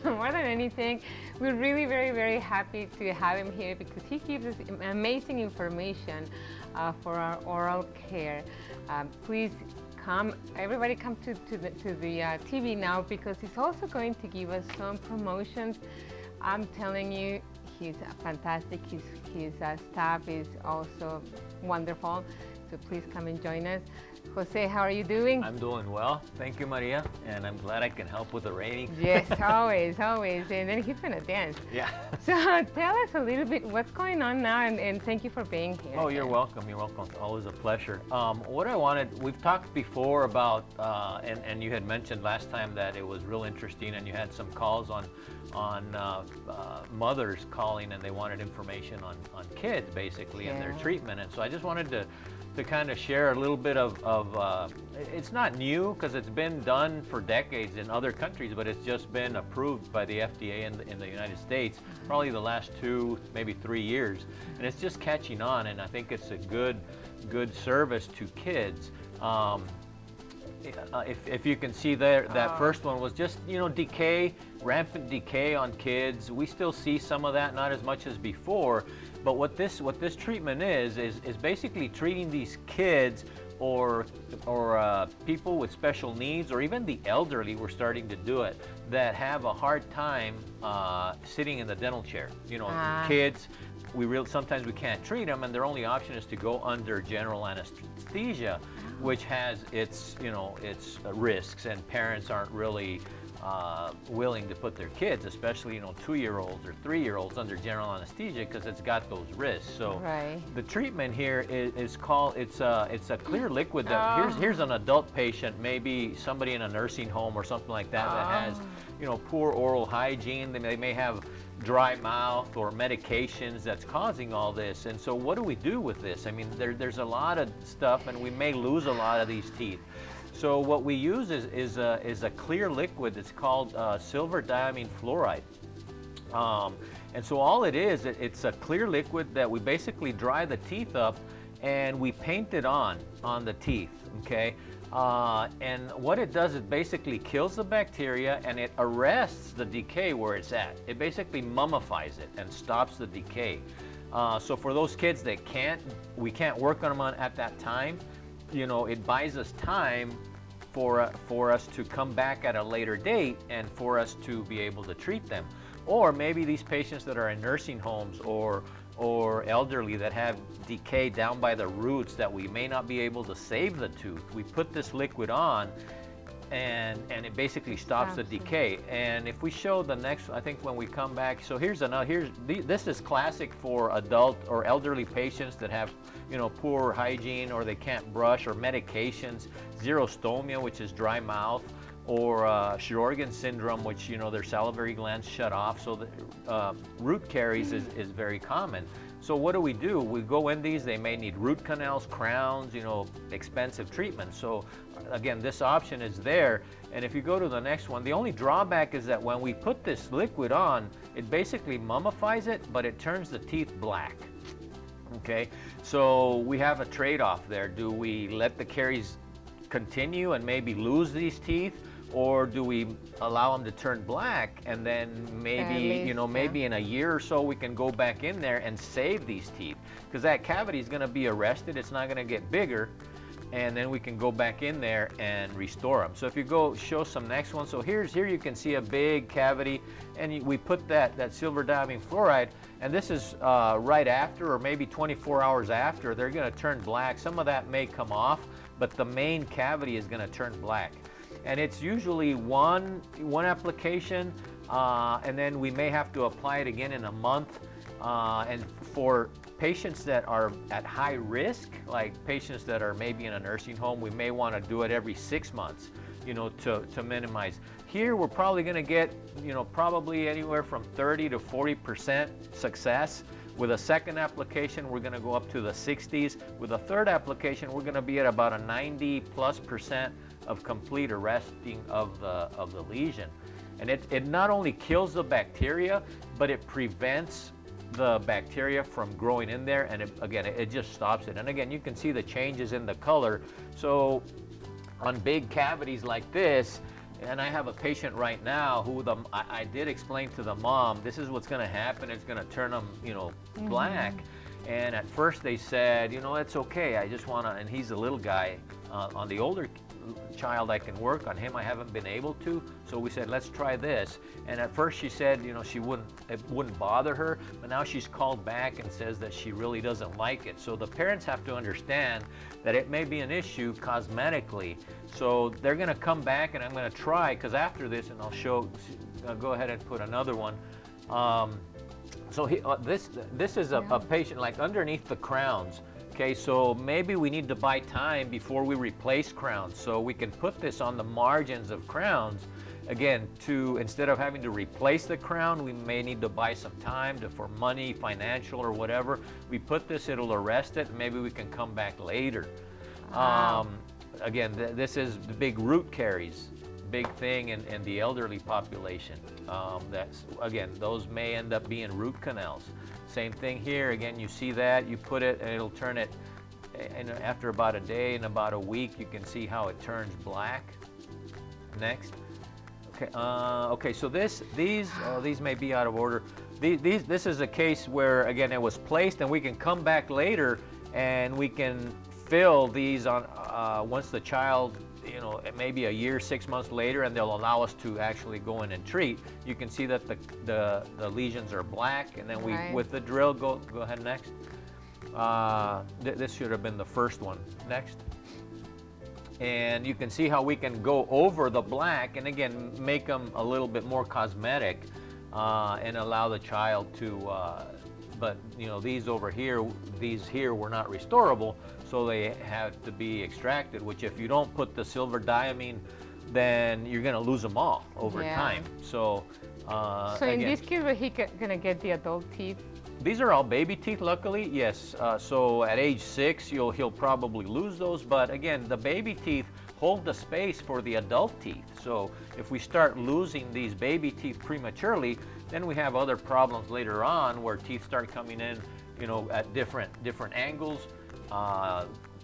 More than anything, we're really very, very happy to have him here because he gives us amazing information for our oral care. Please come, everybody come to the TV now because he's also going to give us some promotions. I'm telling you, he's fantastic. His staff is also wonderful. So please come and join us. Jose, how are you doing? I'm doing well. Thank you, Maria. And I'm glad I can help with the ratings. Yes, always, always. And then he's going to dance. Yeah. So tell us a little bit what's going on now, and thank you for being here. Oh, you're welcome. You're welcome. It's always a pleasure. What I wanted, we've talked before about, and you had mentioned last time that it was real interesting, and you had some calls on mothers calling, and they wanted information on kids, basically, and their treatment. And so I just wanted to kind of share a little bit of it's not new because it's been done for decades in other countries, but it's just been approved by the FDA in the United States probably the last 2, maybe 3 years, and it's just catching on, and I think it's a good service to kids. If you can see there, that first one was just, decay, rampant decay on kids. We still see some of that, not as much as before, but what this treatment is basically treating these kids or people with special needs, or even the elderly, we're starting to do it, that have a hard time sitting in the dental chair. Kids, sometimes we can't treat them, and their only option is to go under general anesthesia, which has its risks, and parents aren't really willing to put their kids, especially 2-year-olds or 3-year-olds, under general anesthesia because it's got those risks. So the treatment here is called, it's a clear liquid that here's an adult patient, maybe somebody in a nursing home or something like that that has poor oral hygiene. They may have dry mouth or medications that's causing all this. And so what do we do with this? I mean, there's a lot of stuff, and we may lose a lot of these teeth. So what we use is a clear liquid that's called silver diamine fluoride. And so all it is, it's a clear liquid that we basically dry the teeth up and we paint it on the teeth, okay? And what it does is basically kills the bacteria and it arrests the decay where it's at. It basically mummifies it and stops the decay. So for those kids that we can't work on them at that time, it buys us time for us to come back at a later date and for us to be able to treat them. Or maybe these patients that are in nursing homes or or elderly that have decay down by the roots that we may not be able to save the tooth, we put this liquid on, and it basically stops the decay. And if we show the next, I think when we come back, so here's another, this is classic for adult or elderly patients that have, you know, poor hygiene, or they can't brush, or medications, xerostomia, which is dry mouth, or Sjorgen's syndrome, which, you know, their salivary glands shut off. So the root caries is very common. So what do? We go in these, they may need root canals, crowns, you know, expensive treatments. So again, this option is there. And if you go to the next one, the only drawback is that when we put this liquid on, it basically mummifies it, but it turns the teeth black. Okay, so we have a trade-off there. Do we let the caries continue and maybe lose these teeth, or do we allow them to turn black, and then maybe, you know, maybe in a year or so we can go back in there and save these teeth, because that cavity is going to be arrested, it's not going to get bigger, and then we can go back in there and restore them. So if you go show some next one, so here you can see a big cavity, and we put that silver diamine fluoride, and this is right after, or maybe 24 hours after, they're going to turn black. Some of that may come off, but the main cavity is going to turn black. And it's usually one application, and then we may have to apply it again in a month. And for patients that are at high risk, like patients that are maybe in a nursing home, we may want to do it every 6 months, you know, to minimize. Here we're probably going to get, you know, probably anywhere from 30 to 40% success. With a second application, we're going to go up to the 60s. With a third application, we're going to be at about a 90+% of complete arresting of the lesion. And it not only kills the bacteria, but it prevents the bacteria from growing in there, and it just stops it. And again, you can see the changes in the color. So on big cavities like this, and I have a patient right now who I did explain to the mom, this is what's going to happen. It's going to turn them, you know, black. And at first they said, you know, it's okay. I just want to, and he's a little guy. On the older child, I can work. On him, I haven't been able to. So we said, let's try this. And at first she said, you know, it wouldn't bother her. But now she's called back and says that she really doesn't like it. So the parents have to understand that it may be an issue cosmetically. So they're going to come back, and I'm going to try, because after this, and I'll go ahead and put another one. So this is a patient, like underneath the crowns. Okay, so maybe we need to buy time before we replace crowns. So we can put this on the margins of crowns. Again, instead of having to replace the crown, we may need to buy some time for money, financial or whatever. We put this, it'll arrest it, and maybe we can come back later. Again, this is the big root caries, big thing in the elderly population. Again, those may end up being root canals. Same thing here. Again, you see that, you put it, and it'll turn it, and after about a day and about a week, you can see how it turns black. Next. Okay, so these may be out of order. This is a case where, again, it was placed, and we can come back later, and we can fill these on once the child, you know, maybe a year, 6 months later, and they'll allow us to actually go in and treat. You can see that the lesions are black, and then we, with the drill, go ahead next. This should have been the first one. Next. And you can see how we can go over the black, and again, make them a little bit more cosmetic, and allow the child to, but you know, these here were not restorable, so they had to be extracted, which if you don't put the silver diamine, then you're going to lose them all over time. So, so in this case, are he going to get the adult teeth? These are all baby teeth, luckily, yes. So at age 6, he'll probably lose those, but again, the baby teeth hold the space for the adult teeth. So if we start losing these baby teeth prematurely, then we have other problems later on where teeth start coming in, you know, at different angles.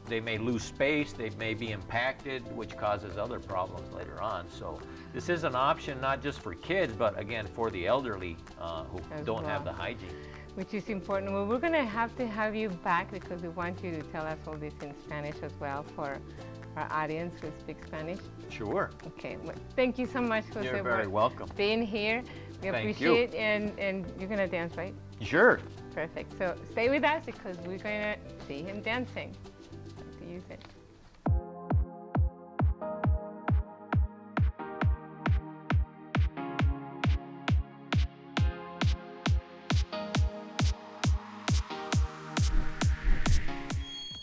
They may lose space, they may be impacted, which causes other problems later on. So this is an option not just for kids, but again, for the elderly who don't have the hygiene. Which is important. Well, we're going to have you back, because we want you to tell us all this in Spanish as well for our audience who speaks Spanish. Sure. Okay. Well, thank you so much, Jose. You're very welcome. Being here. We appreciate it. And you're going to dance, right? Sure. Perfect. So stay with us because we're going to see him dancing. To use it.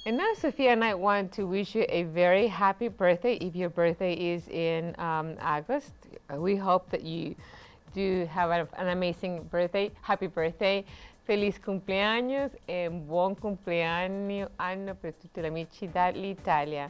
And now Sofia and I want to wish you a very happy birthday. If your birthday is in August, we hope that you do have an amazing birthday. Happy birthday. Feliz cumpleaños e buon cumpleaños anno per tutti gli amici dall'Italia.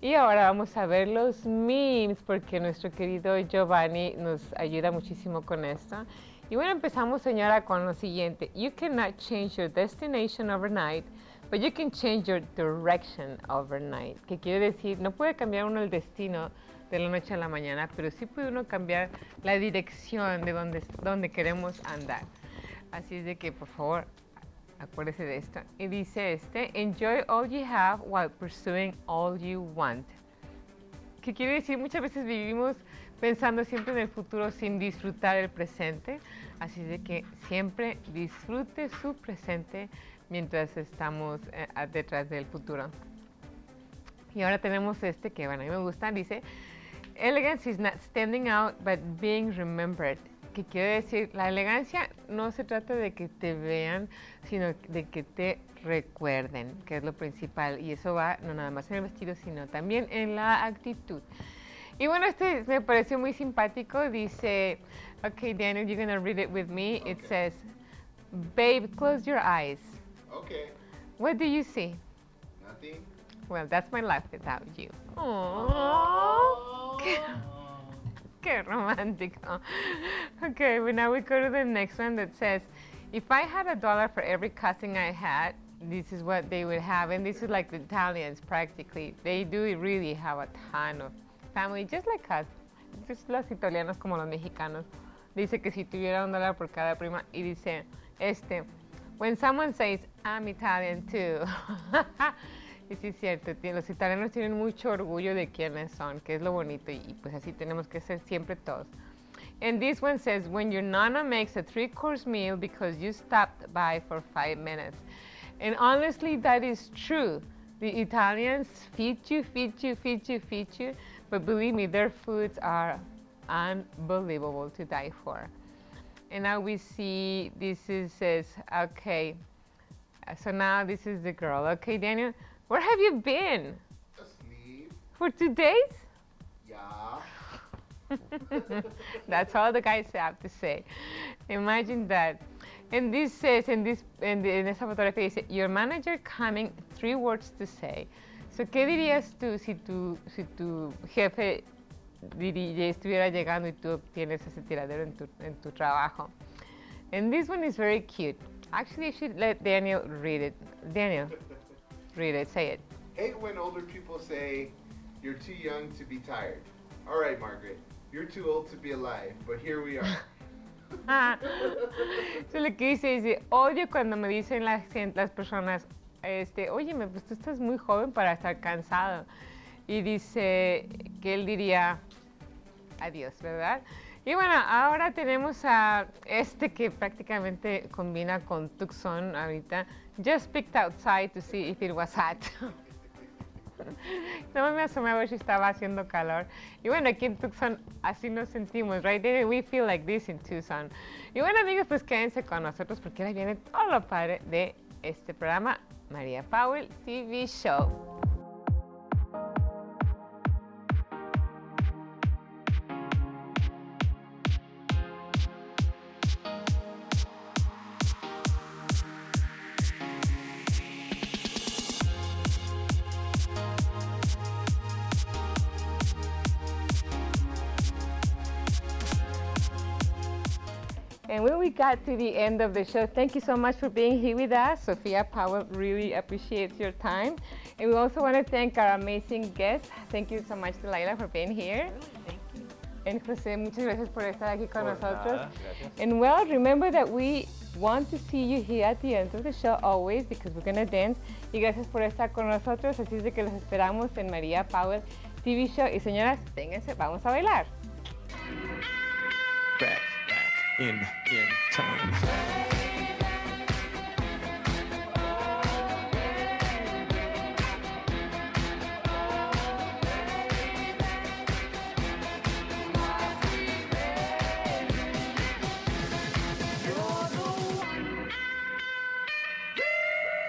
Y ahora vamos a ver los memes porque nuestro querido Giovanni nos ayuda muchísimo con esto. Y bueno, empezamos, señora, con lo siguiente. You cannot change your destination overnight, but you can change your direction overnight. Que quiere decir, no puede cambiar uno el destino de la noche a la mañana, pero sí puede uno cambiar la dirección de donde queremos andar. Así es de que, por favor, acuérdese de esto. Y dice enjoy all you have while pursuing all you want. ¿Qué quiere decir? Muchas veces vivimos pensando siempre en el futuro sin disfrutar el presente. Así es de que siempre disfrute su presente mientras estamos detrás del futuro. Y ahora tenemos que, bueno, a mí me gusta, dice, elegance is not standing out, but being remembered. Que quiere decir, la elegancia no se trata de que te vean, sino de que te recuerden, que es lo principal. Y eso va no nada más en el vestido, sino también en la actitud. Y bueno, me pareció muy simpático. Dice, okay, Daniel, you're going to read it with me. Okay. It says, babe, close your eyes. Okay. What do you see? Nothing. Well, that's my life without you. Aww. Qué romántico. Okay, well, now we go to the next one that says, if I had $1 for every cousin I had, this is what they would have. And this is like the Italians practically. They do really have a ton of family, just like us. Just los italianos como los mexicanos. Dice que si tuviera $1 por cada prima. Y dice, when someone says, I'm Italian too. Y sí es cierto, los italianos tienen mucho orgullo de quiénes son, que es lo bonito, y pues así tenemos que ser siempre todos. And this one says, when your nana makes a 3-course meal because you stopped by for 5 minutes. And honestly, that is true. The Italians feed you, but believe me, their foods are unbelievable to die for. And now we see, says, okay, so now this is the girl. Okay, Daniel, where have you been? Asleep. For 2 days? Yeah. That's all the guys have to say. Imagine that. And this says, en esa fotografía dice, your manager coming, 3 words to say. So, ¿qué dirías tú si tu jefe estuviera llegando y tú tienes ese tiradero en tu trabajo? And this one is very cute. Actually, you should let Daniel read it. Daniel, read it, say it. Hate when older people say, you're too young to be tired. All right, Margaret, you're too old to be alive, but here we are. So lo que dice, odio cuando me dicen las personas, óyeme, pues tú estás muy joven para estar cansado. Y dice que él diría, adiós, ¿verdad? Y bueno, ahora tenemos a que prácticamente combina con Tucson ahorita. Just peeked outside to see if it was hot. No me asomé a ver si estaba haciendo calor. Y bueno, aquí en Tucson así nos sentimos, right? We feel like this in Tucson. Y bueno, amigos, pues quédense con nosotros porque ahora viene todo lo padre de este programa, María Powell TV Show. And when we got to the end of the show, thank you so much for being here with us. Sofia Powell really appreciates your time. And we also want to thank our amazing guests. Thank you so much, Delilah, for being here. Thank you. And Jose, muchas gracias por estar aquí con nosotros. Nada, and well, remember that we want to see you here at the end of the show always because we're going to dance. Y gracias por estar con nosotros. Así es de que los esperamos en María Powell TV Show. Y señoras, vénganse, vamos a bailar. Back in time.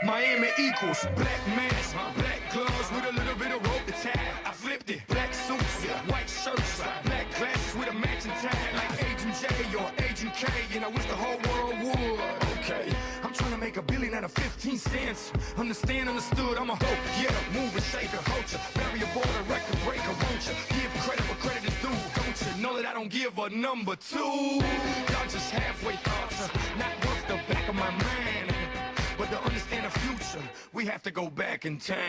Miami equals black mask, black gloves with a little bit of rope to tie. I flipped it. Black suits, white shirts, black glasses with a matching tie. Like Agent J or Agent K, and I wish the whole world would. Okay, I'm trying to make $1 billion out of 15 cents. Understand, understood, I'm a hoe. Yeah, mover, shaker, culture. Barrier border, record breaker, won't you? Give credit where credit is due. Don't you know that I don't give a number two? Y'all just halfway thoughts, not worth the back of my mind. But to understand the future, we have to go back in time.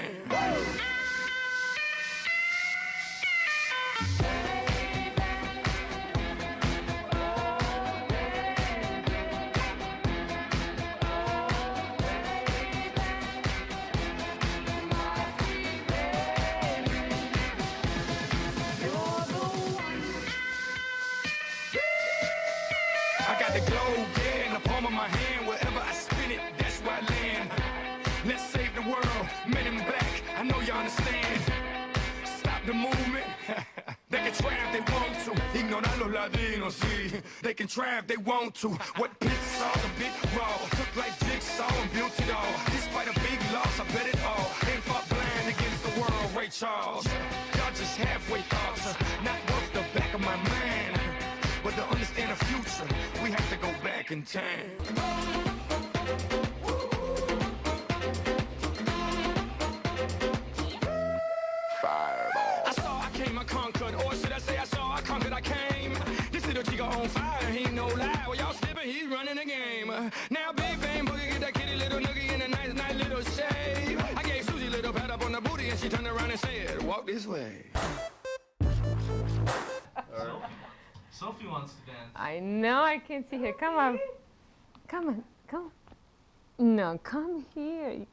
I got the globe, yeah, in the palm of my hand. Wherever I spin it, that's where I land. Let's save the world, men in black, I know you understand. Stop the movement. They can try if they want to. Ignorar los latinos, sí. They can try if they want to. What pits are a bit raw. Took like jigsaw and built it all. Despite a big loss, I bet it all. Ain't fought blind against the world, Ray Charles. Y'all just halfway thoughts, not worth the back of my mind. But to understand the future, we have to go back in time. Fireball. I saw, I came, I conquered. Or should I say I saw, I conquered, I came. This little chico on fire, he ain't no lie. Well, y'all slipping, he's running the game. Now Big Bang Boogie get that kitty little noogie in a nice, nice little shave. I gave Susie a little pat up on the booty and she turned around and said, walk this way. Sophie wants to dance. I know, I can see her. Come on. Come on, come on. No, come here.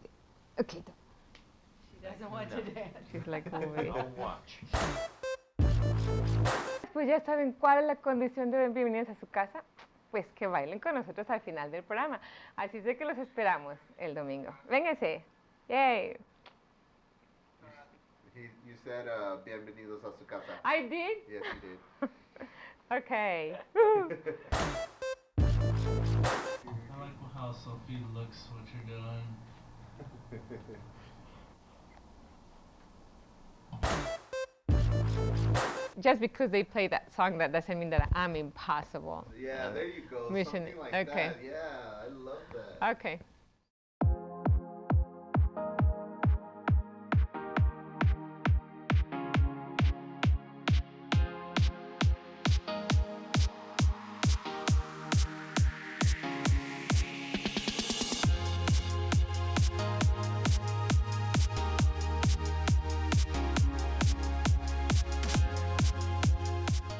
Okay. She doesn't want to dance. She's like, moving. I'll watch. Pues ya saben cuál es la condición de bienvenidos a su casa. Pues que bailen con nosotros al final del programa. Así es de que los esperamos el domingo. Vénganse. Yay. You said bienvenidos a su casa. I did? Yes, you did. Okay. I like how Sophie looks what you're doing. Just because they play that song, that doesn't mean that I'm impossible. Yeah, there you go. Mission. Something like Okay. that. Yeah, I love that. Okay.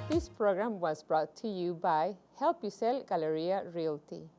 This program was brought to you by Help You Sell Galleria Realty.